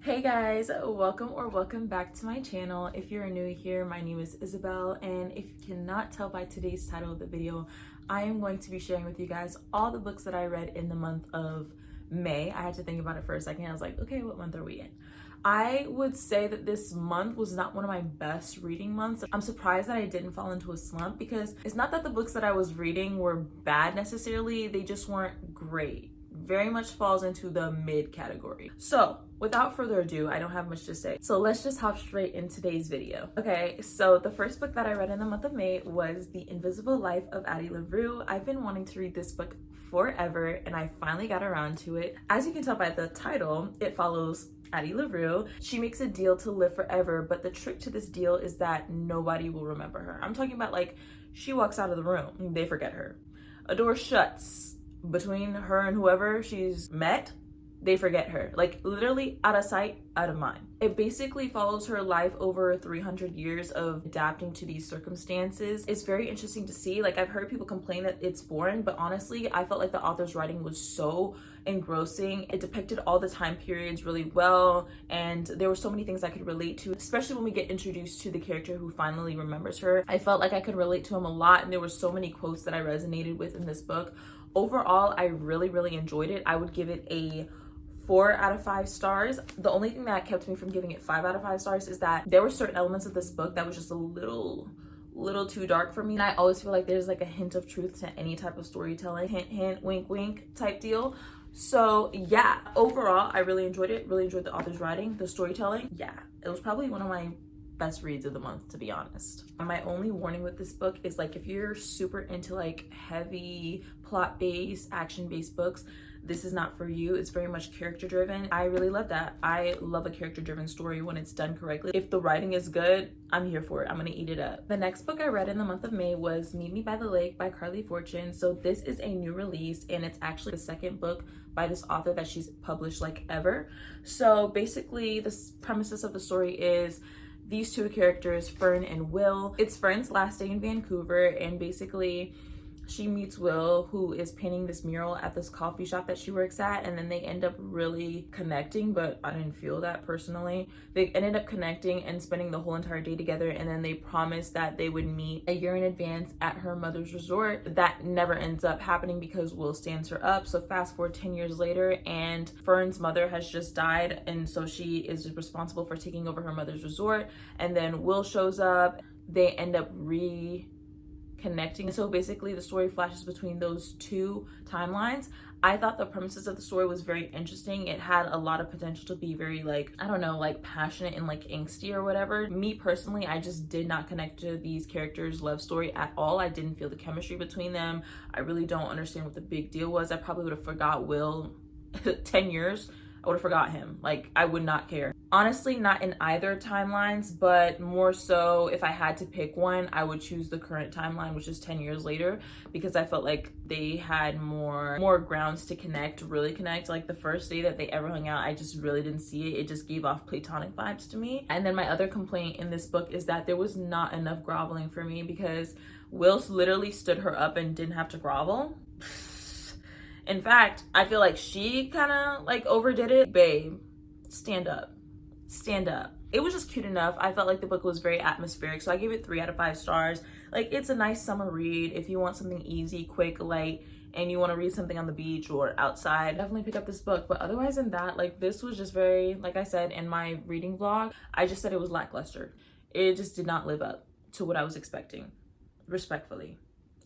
Hey guys, welcome back to my channel. If you're new here, my name is Isabel, and if you cannot tell by today's title of the video, I am going to be sharing with you guys all the books that I read in the month of May. I had to think about it for a second. I was like, okay, what month are we in? I would say that this month was not one of my best reading months. I'm surprised that I didn't fall into a slump because it's not that the books that I was reading were bad necessarily, they just weren't great. Very much falls into the mid category. So without further ado, I don't have much to say. So let's just hop straight in today's video. Okay, so the first book that I read in the month of May was The Invisible Life of Addie LaRue. I've been wanting to read this book forever and I finally got around to it. As you can tell by the title, it follows Addie LaRue. She makes a deal to live forever, but the trick to this deal is that nobody will remember her. I'm talking about like she walks out of the room, they forget her. A door shuts between her and whoever she's met, they forget her. Like literally out of sight, out of mind. It basically follows her life over 300 years of adapting to these circumstances. It's very interesting to see. Like I've heard people complain that it's boring, but honestly, I felt like the author's writing was so engrossing. It depicted all the time periods really well, and there were so many things I could relate to, especially when we get introduced to the character who finally remembers her. I felt like I could relate to him a lot, and there were so many quotes that I resonated with in this book. Overall, I really enjoyed it. I would give it a 4 out of 5 stars. The only thing that kept me from giving it 5 out of 5 stars is that there were certain elements of this book that was just a little too dark for me. And I always feel like there's like a hint of truth to any type of storytelling. Hint, hint, wink, wink type deal. So yeah, overall, I really enjoyed it. Really enjoyed the author's writing, the storytelling. Yeah, it was probably one of my best reads of the month, to be honest. My only warning with this book is like if you're super into like heavy plot-based, action-based books, this is not for you. It's very much character-driven. I really love that. I love a character-driven story when it's done correctly. If the writing is good, I'm here for it. I'm gonna eat it up. The next book I read in the month of May was Meet Me by the Lake by Carly Fortune. So this is a new release, and it's actually the second book by this author that she's published like ever. So basically, the premises of the story is these two characters, Fern and Will. It's Fern's last day in Vancouver, and basically she meets Will, who is painting this mural at this coffee shop that she works at, and then they end up really connecting, but I didn't feel that personally. They ended up connecting and spending the whole entire day together, and then they promised that they would meet a year in advance at her mother's resort. That never ends up happening because Will stands her up. So fast forward 10 years later, and Fern's mother has just died, and so she is responsible for taking over her mother's resort, and then Will shows up. They end up connecting. So basically the story flashes between those two timelines. I thought the premises of the story was very interesting. It had a lot of potential to be very like, I don't know, like passionate and like angsty or whatever. Me personally, I just did not connect to these characters' love story at all. I didn't feel the chemistry between them. I really don't understand what the big deal was. I probably would have forgot Will 10 years. I would have forgot him. Like, I would not care. Honestly, not in either timelines, but more so if I had to pick one, I would choose the current timeline, which is 10 years later, because I felt like they had more grounds to connect, really connect. Like the first day that they ever hung out, I just really didn't see it. It just gave off platonic vibes to me. And then my other complaint in this book is that there was not enough groveling for me, because Will literally stood her up and didn't have to grovel. In fact, I feel like she kind of like overdid it. Babe, stand up. Stand up. It was just cute enough. I felt like the book was very atmospheric, so I gave it 3 out of 5 stars. Like, it's a nice summer read. If you want something easy, quick, light, and you want to read something on the beach or outside, definitely pick up this book. But otherwise than that, like, this was just very, like I said in my reading vlog, I just said it was lackluster. It just did not live up to what I was expecting, respectfully.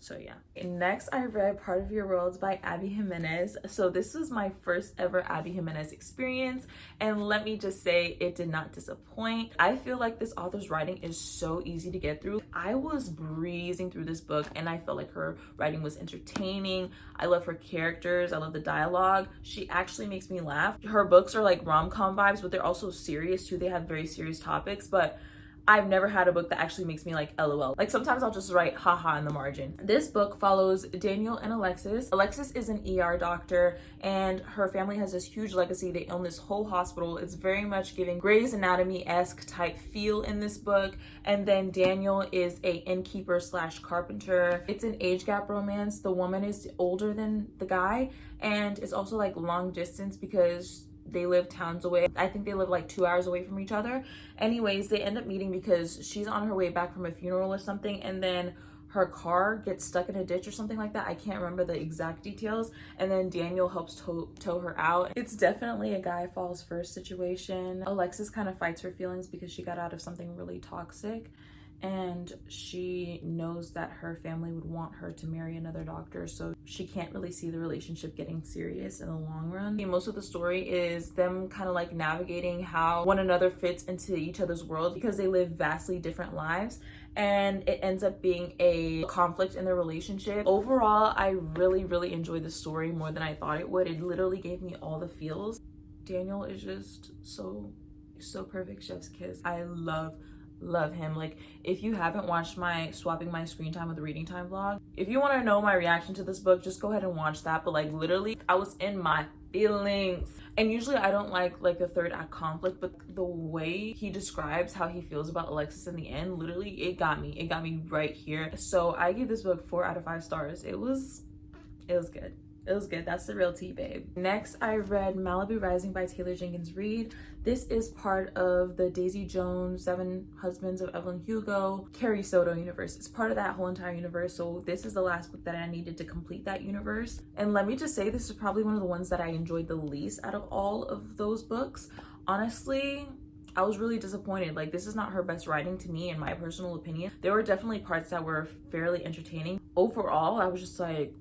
So yeah. Next, I read Part of Your World by Abby Jimenez. So this was my first ever Abby Jimenez experience, and let me just say it did not disappoint. I feel like this author's writing is so easy to get through. I was breezing through this book and I felt like her writing was entertaining. I love her characters. I love the dialogue. She actually makes me laugh. Her books are like rom-com vibes, but they're also serious too. They have very serious topics, but I've never had a book that actually makes me like LOL. Like sometimes I'll just write haha in the margin. This book follows Daniel and Alexis. Alexis is an ER doctor and her family has this huge legacy. They own this whole hospital. It's very much giving Grey's Anatomy-esque type feel in this book. And then Daniel is a innkeeper slash carpenter. It's an age gap romance. The woman is older than the guy, and it's also like long distance because they live towns away. I think they live like 2 hours away from each other. Anyways, they end up meeting because she's on her way back from a funeral or something, and then her car gets stuck in a ditch or something like that. I can't remember the exact details. And then Daniel helps tow her out. It's definitely a guy falls first situation. Alexis kind of fights her feelings because she got out of something really toxic, and she knows that her family would want her to marry another doctor, so she can't really see the relationship getting serious in the long run. Most of the story is them kind of like navigating how one another fits into each other's world because they live vastly different lives, and it ends up being a conflict in their relationship. Overall, I really enjoyed the story more than I thought it would. It literally gave me all the feels. Daniel is just so perfect, chef's kiss. I love him. Like, if you haven't watched my swapping my screen time with the reading time vlog, if you want to know my reaction to this book, just go ahead and watch that. But like, literally, I was in my feelings. And usually I don't like the third act conflict, but the way he describes how he feels about Alexis in the end, literally, it got me right here. So I gave this book 4 out of 5 stars. It was good. It was good. That's the real tea, babe. Next, I read Malibu Rising by Taylor Jenkins Reid. This is part of the Daisy Jones, 7 Husbands of Evelyn Hugo, Carrie Soto universe. It's part of that whole entire universe. So this is the last book that I needed to complete that universe. And let me just say, this is probably one of the ones that I enjoyed the least out of all of those books. Honestly, I was really disappointed. Like, this is not her best writing to me, in my personal opinion. There were definitely parts that were fairly entertaining. Overall, I was just like,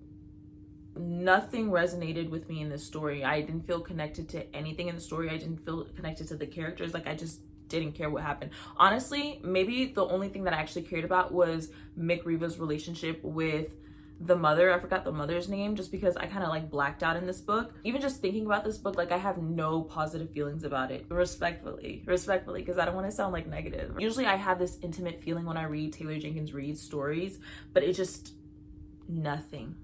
nothing resonated with me in this story. I didn't feel connected to anything in the story. I didn't feel connected to the characters. Like, I just didn't care what happened. Honestly, maybe the only thing that I actually cared about was Mick Riva's relationship with the mother. I forgot the mother's name just because I kind of like blacked out in this book. Even just thinking about this book, like, I have no positive feelings about it. Respectfully, because I don't want to sound like negative. Usually I have this intimate feeling when I read Taylor Jenkins Reid's stories, but it just nothing.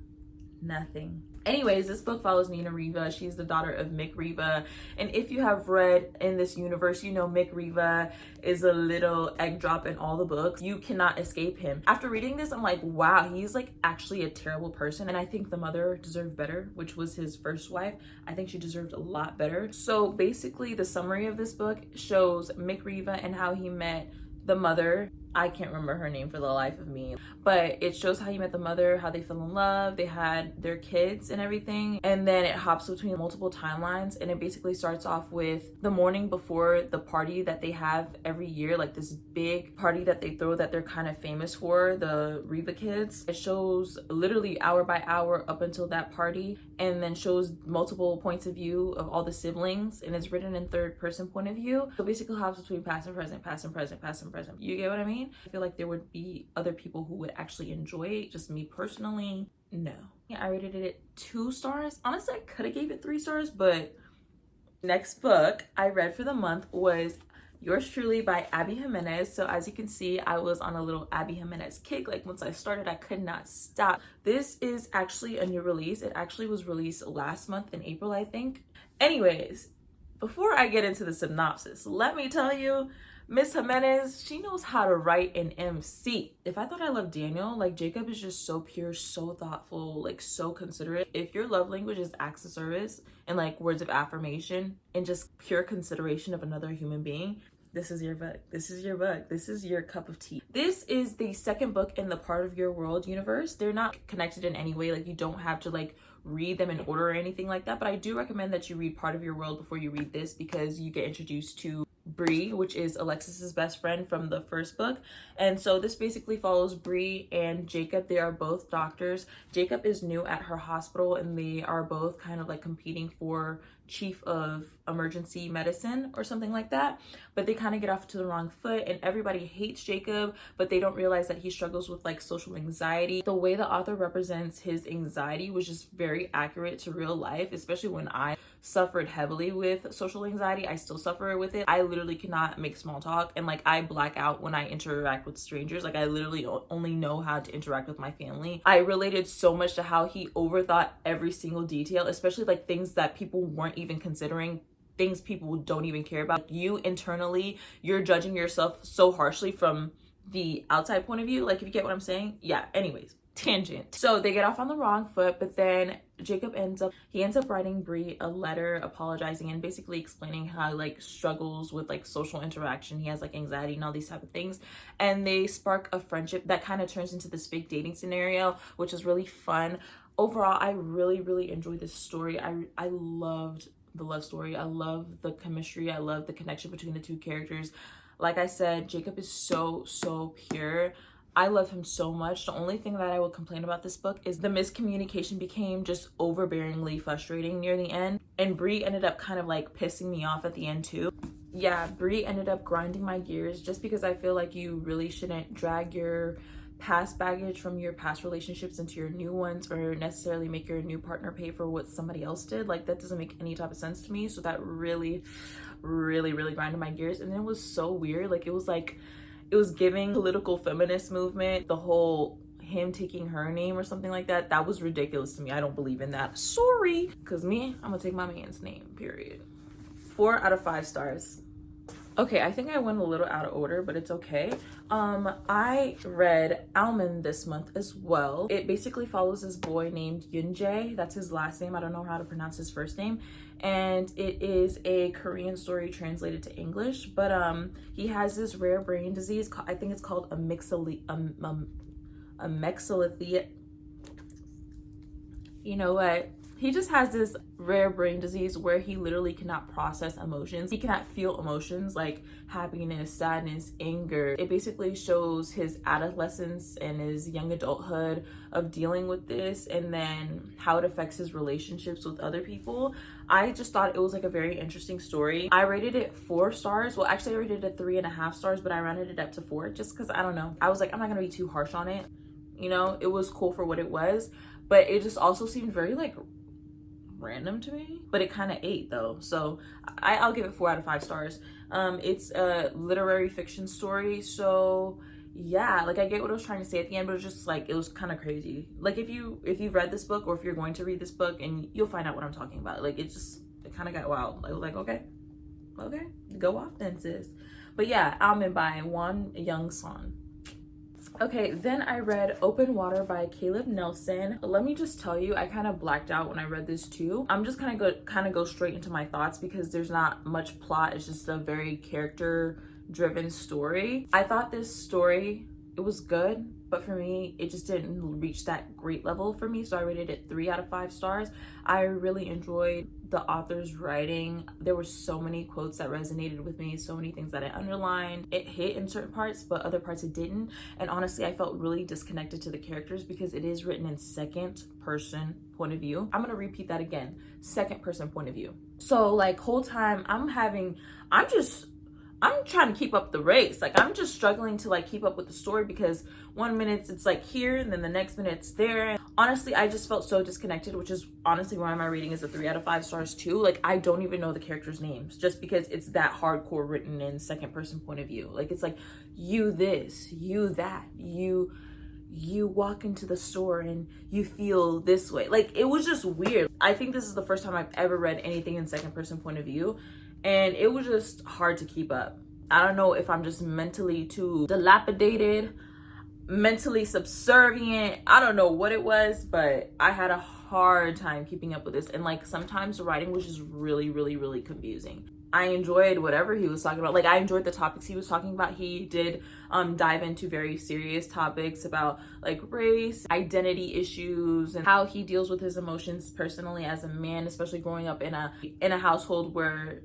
Anyways, this book follows Nina Riva. She's the daughter of Mick Riva, and if you have read in this universe, you know Mick Riva is a little egg drop in all the books. You cannot escape him. After reading this, I'm like, wow, he's like actually a terrible person, and I think the mother deserved better, which was his first wife. I think she deserved a lot better. So basically, the summary of this book shows Mick Riva and how he met the mother. I can't remember her name for the life of me, but it shows how he met the mother, how they fell in love, they had their kids and everything, and then it hops between multiple timelines, and it basically starts off with the morning before the party that they have every year, like this big party that they throw that they're kind of famous for, the Riva kids. It shows literally hour by hour up until that party, and then shows multiple points of view of all the siblings, and it's written in third person point of view. So basically hops between past and present, past and present, past and present. You get what I mean? I feel like there would be other people who would actually enjoy it. Just me personally, no. I rated it 2 stars. Honestly, I could have gave it 3 stars, but next book I read for the month was Yours Truly by Abby Jimenez. So as you can see, I was on a little Abby Jimenez kick. Like, once I started, I could not stop. This is actually a new release. It actually was released last month in April, I think. Anyways, before I get into the synopsis, let me tell you, Miss Jimenez, she knows how to write an MC. If I thought I loved Daniel, like, Jacob is just so pure, so thoughtful, like, so considerate. If your love language is acts of service and like words of affirmation and just pure consideration of another human being, this is your book. This is your book. This is your cup of tea. This is the second book in the Part of Your World universe. They're not connected in any way. Like, you don't have to like read them in order or anything like that. But I do recommend that you read Part of Your World before you read this, because you get introduced to Bree, which is Alexis's best friend from the first book. And so this basically follows Bree and Jacob. They are both doctors. Jacob is new at her hospital, and they are both kind of like competing for chief of emergency medicine or something like that, but they kind of get off to the wrong foot, and everybody hates Jacob, but they don't realize that he struggles with like social anxiety. The way the author represents his anxiety was just very accurate to real life, especially when I suffered heavily with social anxiety. I still suffer with it. I literally cannot make small talk, and like, I black out when I interact with strangers. Like, I literally only know how to interact with my family. I related so much to how he overthought every single detail, especially like things that people weren't even considering, things people don't even care about. You internally, you're judging yourself so harshly from the outside point of view. Like, if you get what I'm saying. Yeah, anyways, tangent. So they get off on the wrong foot, but then Jacob ends up writing Bree a letter apologizing and basically explaining how he like struggles with like social interaction. He has like anxiety and all these type of things, and they spark a friendship that kind of turns into this fake dating scenario, which is really fun. Overall, I really enjoyed this story. I loved the love story. I love the chemistry. I love the connection between the two characters. Like I said, Jacob is so pure. I love him so much. The only thing that I would complain about this book is the miscommunication became just overbearingly frustrating near the end. And Bree ended up kind of like pissing me off at the end too. Yeah, Bree ended up grinding my gears just because I feel like you really shouldn't drag your past baggage from your past relationships into your new ones, or necessarily make your new partner pay for what somebody else did. Like, that doesn't make any type of sense to me. So that really grinded my gears. And it was so weird. Like, it was giving political feminist movement, the whole him taking her name or something like that. That was ridiculous to me. I don't believe in that. Sorry. Because me, I'm gonna take my man's name, period. 4 out of 5 stars. Okay, I think I went a little out of order, but it's okay. I read Almond this month as well. It basically follows this boy named Yunjae. That's his last name. I don't know how to pronounce his first name. And it is a Korean story translated to English. But he has this rare brain disease. I think it's called a mexillothea. You know what? He just has this rare brain disease where he literally cannot process emotions. He cannot feel emotions like happiness, sadness, anger. It basically shows his adolescence and his young adulthood of dealing with this, and then how it affects his relationships with other people. I just thought it was like a very interesting story. I rated it 4 stars. Well, actually I rated it 3.5 stars, but I rounded it up to 4 just because, I don't know. I was like, I'm not gonna be too harsh on it. You know, it was cool for what it was, but it just also seemed very like random to me, but it kind of ate though. So I'll give it 4 out of 5 stars. It's a literary fiction story, so yeah, like I get what I was trying to say at the end, but it was just like, it was kind of crazy. Like if you've read this book, or if you're going to read this book, and you'll find out what I'm talking about. Like it kind of got wild. I was like, okay, go off then, sis. But yeah, Almond by Won Young Son. Okay, then I read Open Water by Caleb Nelson. Let me just tell you, I kind of blacked out when I read this too. I'm just kind of go straight into my thoughts because there's not much plot. It's just a very character driven story. I thought this story, it was good, but for me, it just didn't reach that great level for me. So I rated it 3 out of 5 stars. I really enjoyed the author's writing. There were so many quotes that resonated with me, so many things that I underlined. It hit in certain parts, but other parts it didn't. And honestly, I felt really disconnected to the characters because it is written in second person point of view. I'm gonna repeat that again, second person point of view. So like whole time I'm trying to keep up the race. Like I'm just struggling to like keep up with the story because 1 minute it's like here and then the next minute it's there. And honestly, I just felt so disconnected, which is honestly why my rating is a 3 out of 5 stars too. Like I don't even know the characters' names just because it's that hardcore written in second person point of view. Like it's like you this, you that, you walk into the store and you feel this way. Like it was just weird. I think this is the first time I've ever read anything in second person point of view, and it was just hard to keep up. I don't know if I'm just mentally too dilapidated, mentally subservient. I don't know what it was, but I had a hard time keeping up with this. And like sometimes the writing was just really confusing. I enjoyed whatever he was talking about. Like I enjoyed the topics he was talking about. He did dive into very serious topics about like race, identity issues, and how he deals with his emotions personally as a man, especially growing up in a household where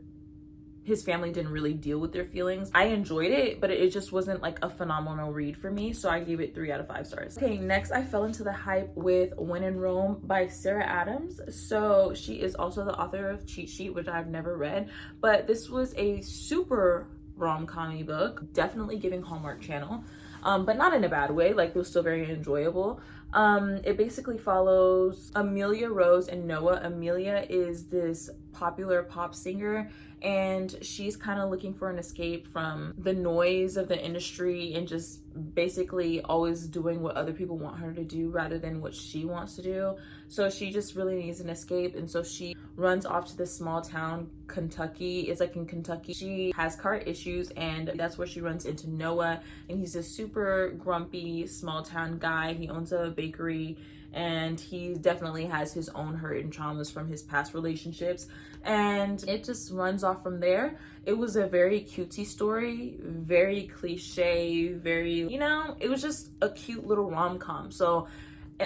his family didn't really deal with their feelings. I enjoyed it, but it just wasn't like a phenomenal read for me, so I gave it 3 out of 5 stars. Okay, next I fell into the hype with When in Rome by Sarah Adams. So she is also the author of Cheat Sheet, which I've never read, but this was a super rom-com book, definitely giving Hallmark Channel, but not in a bad way. Like it was still very enjoyable. It basically follows Amelia Rose and Noah. Amelia is this popular pop singer, and she's kind of looking for an escape from the noise of the industry and just basically always doing what other people want her to do rather than what she wants to do. So she just really needs an escape, and so she runs off to this small town, Kentucky. It's like in Kentucky. She has car issues, and that's where she runs into Noah, and he's a super grumpy small town guy. He owns a bakery, and he definitely has his own hurt and traumas from his past relationships, and it just runs off from there. It was a very cutesy story, very cliche, very, you know, it was just a cute little rom-com. So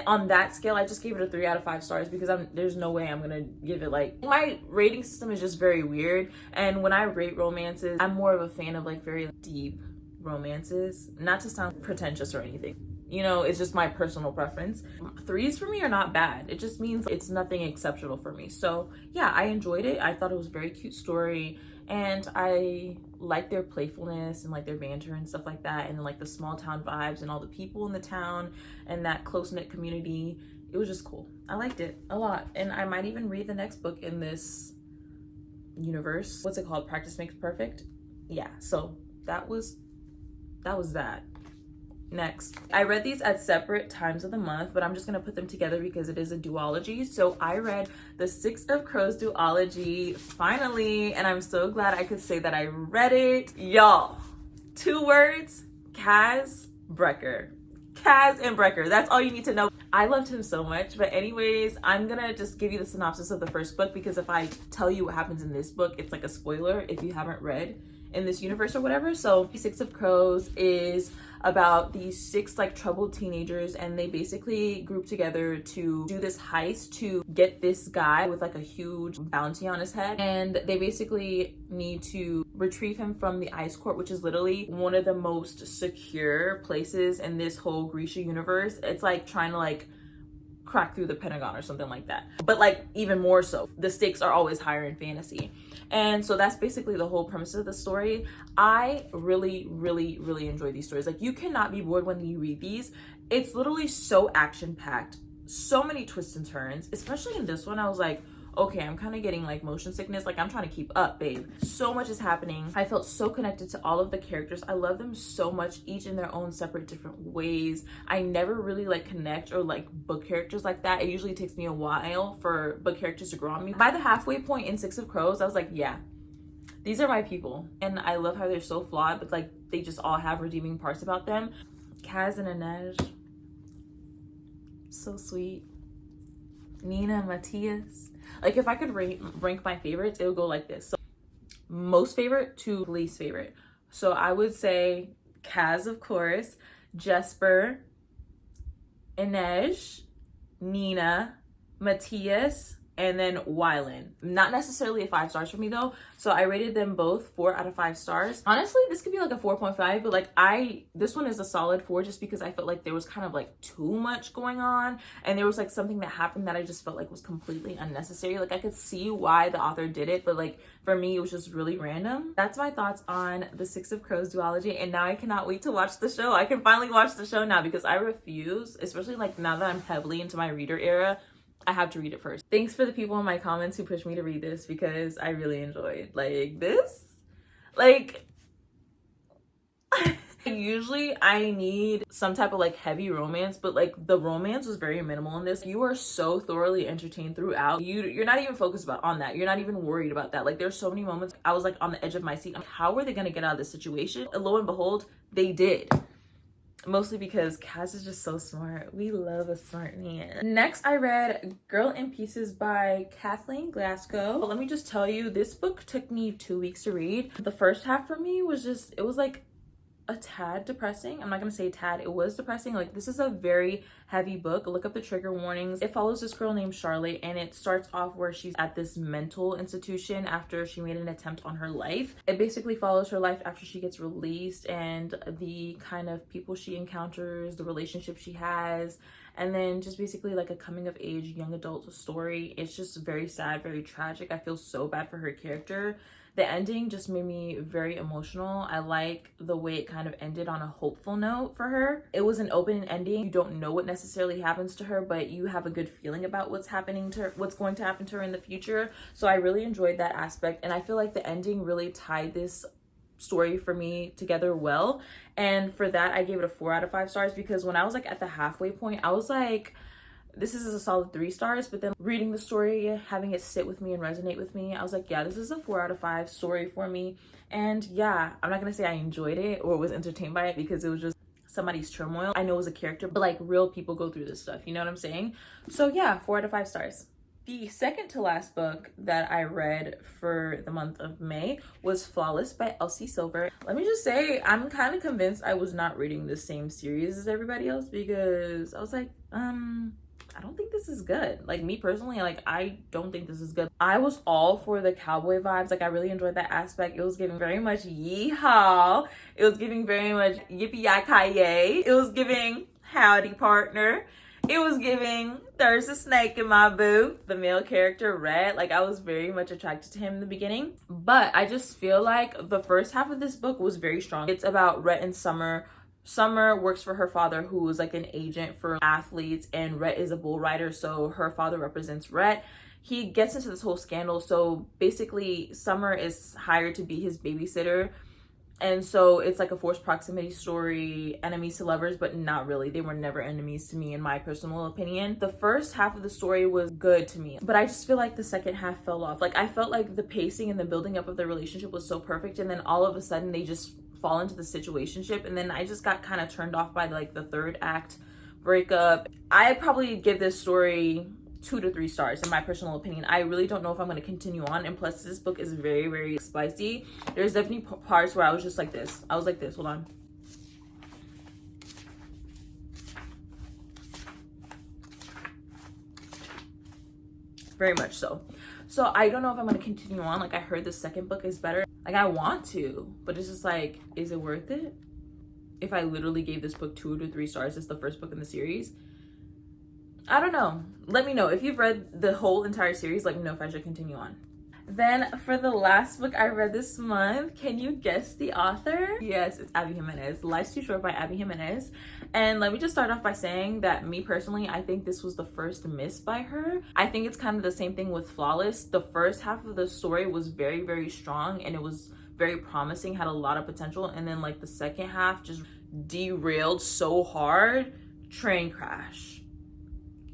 on that scale, I just gave it a 3 out of 5 stars because there's no way I'm gonna give it, like, my rating system is just very weird. And when I rate romances, I'm more of a fan of like very deep romances, not to sound pretentious or anything, you know, it's just my personal preference. 3s for me are not bad. It just means it's nothing exceptional for me. So yeah, I enjoyed it. I thought it was a very cute story, and I like their playfulness and like their banter and stuff like that, and like the small town vibes and all the people in the town and that close-knit community. It was just cool. I liked it a lot, and I might even read the next book in this universe. What's it called? Practice Makes Perfect. Yeah, so that was that. Next, I read these at separate times of the month, but I'm just gonna put them together because it is a duology. So I read the Six of Crows duology finally, and I'm so glad I could say that I read it. Y'all, 2 words: Kaz Brecker. Kaz and Brecker, that's all you need to know. I loved him so much. But anyways, I'm gonna just give you the synopsis of the first book, because if I tell you what happens in this book, it's like a spoiler if you haven't read in this universe or whatever. So Six of Crows is about these 6 like troubled teenagers, and they basically group together to do this heist to get this guy with like a huge bounty on his head, and they basically need to retrieve him from the ice court, which is literally one of the most secure places in this whole Grisha universe. It's like trying to like crack through the Pentagon or something like that, but like even more so. The stakes are always higher in fantasy. And so that's basically the whole premise of the story. I really enjoy these stories. Like, you cannot be bored when you read these. It's literally so action-packed, so many twists and turns. Especially in this one, I was like, okay, I'm kind of getting like motion sickness. Like, I'm trying to keep up, babe. So much is happening. I felt so connected to all of the characters. I love them so much, each in their own separate different ways. I never really like connect or like book characters like that. It usually takes me a while for book characters to grow on me. By the halfway point in Six of Crows, I was like, yeah, these are my people. And I love how they're so flawed, but like they just all have redeeming parts about them. Kaz and Inej, so sweet. Nina, Matthias. Like, if I could rank my favorites, it would go like this. So, most favorite to least favorite. So I would say Kaz, of course, Jesper, Inej, Nina, Matthias, and then Wylan. Not necessarily a 5 stars for me though. So I rated them both 4 out of 5 stars. Honestly, this could be like a 4.5, but like this one is a solid 4 just because I felt like there was kind of like too much going on, and there was like something that happened that I just felt like was completely unnecessary. Like, I could see why the author did it, but like for me, it was just really random. That's my thoughts on the Six of Crows duology, and now I cannot wait to watch the show. I can finally watch the show now, because I refuse, especially like now that I'm heavily into my reader era, I have to read it first. Thanks for the people in my comments who pushed me to read this, because I really enjoyed like this. Like, usually I need some type of like heavy romance, but like the romance was very minimal in this. You are so thoroughly entertained throughout. You're not even focused on that. You're not even worried about that. Like, there's so many moments I was like on the edge of my seat. Like, how are they gonna get out of this situation? And lo and behold, they did. Mostly because Kaz is just so smart. We love a smart man. Next, I read Girl in Pieces by Kathleen Glasgow. But let me just tell you, this book took me 2 weeks to read. The first half for me was just, it was like a tad depressing. I'm not gonna say tad, it was depressing. Like, this is a very heavy book. Look up the trigger warnings. It follows this girl named Charlotte, and it starts off where she's at this mental institution after she made an attempt on her life. It basically follows her life after she gets released, and the kind of people she encounters, the relationship she has, and then just basically like a coming of age young adult story. It's just very sad, very tragic. I feel so bad for her character. The ending just made me very emotional. I like the way it kind of ended on a hopeful note for her. It was an open ending. You don't know what necessarily happens to her, but you have a good feeling about what's going to happen to her in the future. So I really enjoyed that aspect, and I feel like the ending really tied this story for me together well. And for that, I gave it a 4 out of 5 stars, because when I was like at the halfway point, I was like, this is a solid 3 stars. But then reading the story, having it sit with me and resonate with me, I was like, yeah, this is a 4 out of 5 story for me. And yeah, I'm not gonna say I enjoyed it or was entertained by it, because it was just somebody's turmoil. I know as a character, but like real people go through this stuff, you know what I'm saying? So yeah, 4 out of 5 stars. The second to last book that I read for the month of May was Flawless by Elsie Silver. Let me just say, I'm kind of convinced I was not reading the same series as everybody else, because I was like, I don't think this is good. Like, me personally, like, I don't think this is good. I was all for the cowboy vibes. Like, I really enjoyed that aspect. It was giving very much yeehaw. It was giving very much yippee-yi-ki-yay. It was giving howdy partner. It was giving there's a snake in my boot. The male character, Rhett, like, I was very much attracted to him in the beginning. But I just feel like the first half of this book was very strong. It's about Rhett and Summer. Summer works for her father, who is like an agent for athletes, and Rhett is a bull rider, so her father represents Rhett. He gets into this whole scandal, so basically Summer is hired to be his babysitter. And so it's like a forced proximity story, enemies to lovers, but not really. They were never enemies to me, in my personal opinion. The first half of the story was good to me, but I just feel like the second half fell off. Like, I felt like the pacing and the building up of the relationship was so perfect, and then all of a sudden they just fall into the situationship, and then I just got kind of turned off by like the third act breakup. I'd probably give this story 2 to 3 stars in my personal opinion. I really don't know if I'm going to continue on, and plus this book is very, very spicy. There's definitely parts where I was just like this. I was like this. Hold on. Very much so. So I don't know if I'm going to continue on. Like, I heard the second book is better. Like, I want to, but it's just like, is it worth it? If I literally gave this book 2 to 3 stars, it's the first book in the series. I don't know. Let me know. If you've read the whole entire series, let me know if I should continue on. Then for the last book I read this month, can you guess the author? Yes, it's Addie Jimenez. Life's Too Short by Addie Jimenez. And let me just start off by saying that me personally, I think this was the first miss by her. I think it's kind of the same thing with Flawless. The first half of the story was very, very strong, and it was very promising, had a lot of potential. And then like the second half just derailed so hard. Train crash.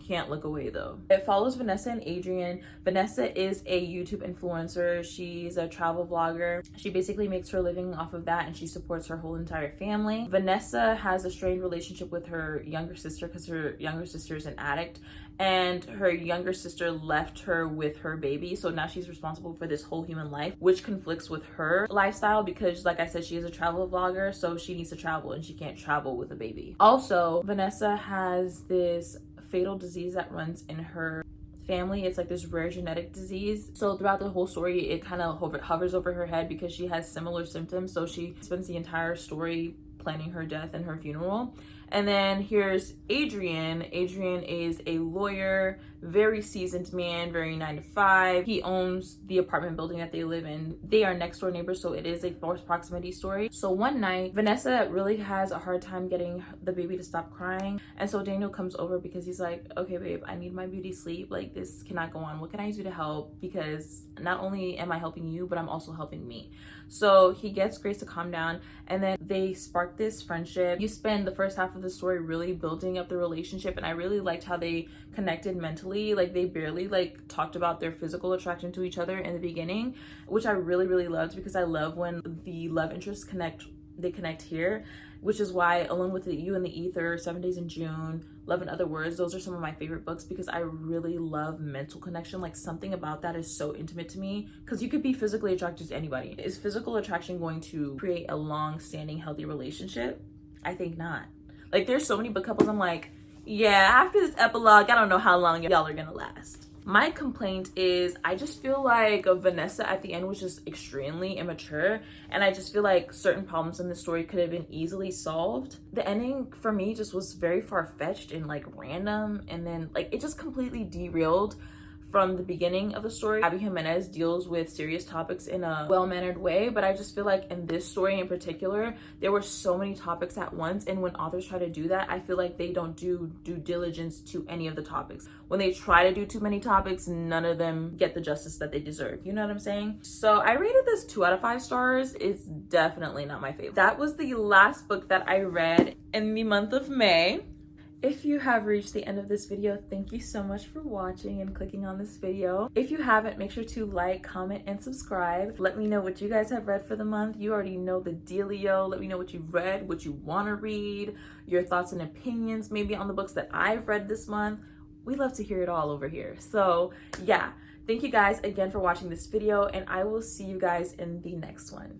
Can't look away though. It follows Vanessa and Adrian. Vanessa is a YouTube influencer. She's a travel vlogger. She basically makes her living off of that, and she supports her whole entire family. Vanessa has a strained relationship with her younger sister because her younger sister is an addict, and her younger sister left her with her baby, so now she's responsible for this whole human life, which conflicts with her lifestyle because, like I said, she is a travel vlogger, so she needs to travel, and she can't travel with a baby. Also, Vanessa has this fatal disease that runs in her family. It's like this rare genetic disease. So throughout the whole story, it kind of hovers over her head because she has similar symptoms. So she spends the entire story planning her death and her funeral. And then here's Adrian. Adrian is a lawyer, very seasoned man, very 9 to 5. He owns the apartment building that they live in. They are next door neighbors, so it is a forced proximity story. So one night, Vanessa really has a hard time getting the baby to stop crying. And so Daniel comes over because he's like, okay, babe, I need my beauty sleep. Like, this cannot go on. What can I do to help? Because not only am I helping you, but I'm also helping me. So he gets Grace to calm down, and then they spark this friendship. You spend the first half of the story really building up the relationship, and I really liked how they connected mentally. Like, they barely like talked about their physical attraction to each other in the beginning, which I really, really loved, because I love when the love interests connect here, which is why, along with You and the Ether, 7 Days in June, Love in Other Words, those are some of my favorite books because I really love mental connection. Like, something about that is so intimate to me, because you could be physically attracted to anybody. Is physical attraction going to create a long-standing healthy relationship? I think not. Like, there's so many book couples I'm like, yeah, after this epilogue, I don't know how long y'all are gonna last. My complaint is I just feel like Vanessa at the end was just extremely immature, and I just feel like certain problems in the story could have been easily solved. The ending for me just was very far-fetched and like random, and then like it just completely derailed from the beginning of the story. Addie Jimenez deals with serious topics in a well-mannered way, but I just feel like in this story in particular, there were so many topics at once, and when authors try to do that, I feel like they don't do due diligence to any of the topics. When they try to do too many topics, none of them get the justice that they deserve. You know what I'm saying? So I rated this 2 out of 5 stars. It's definitely not my favorite. That was the last book that I read in the month of May. If you have reached the end of this video, thank you so much for watching and clicking on this video. If you haven't, make sure to like, comment, and subscribe. Let me know what you guys have read for the month. You already know the dealio. Let me know what you've read, what you want to read, your thoughts and opinions maybe on the books that I've read this month. We love to hear it all over here. So yeah, thank you guys again for watching this video, and I will see you guys in the next one.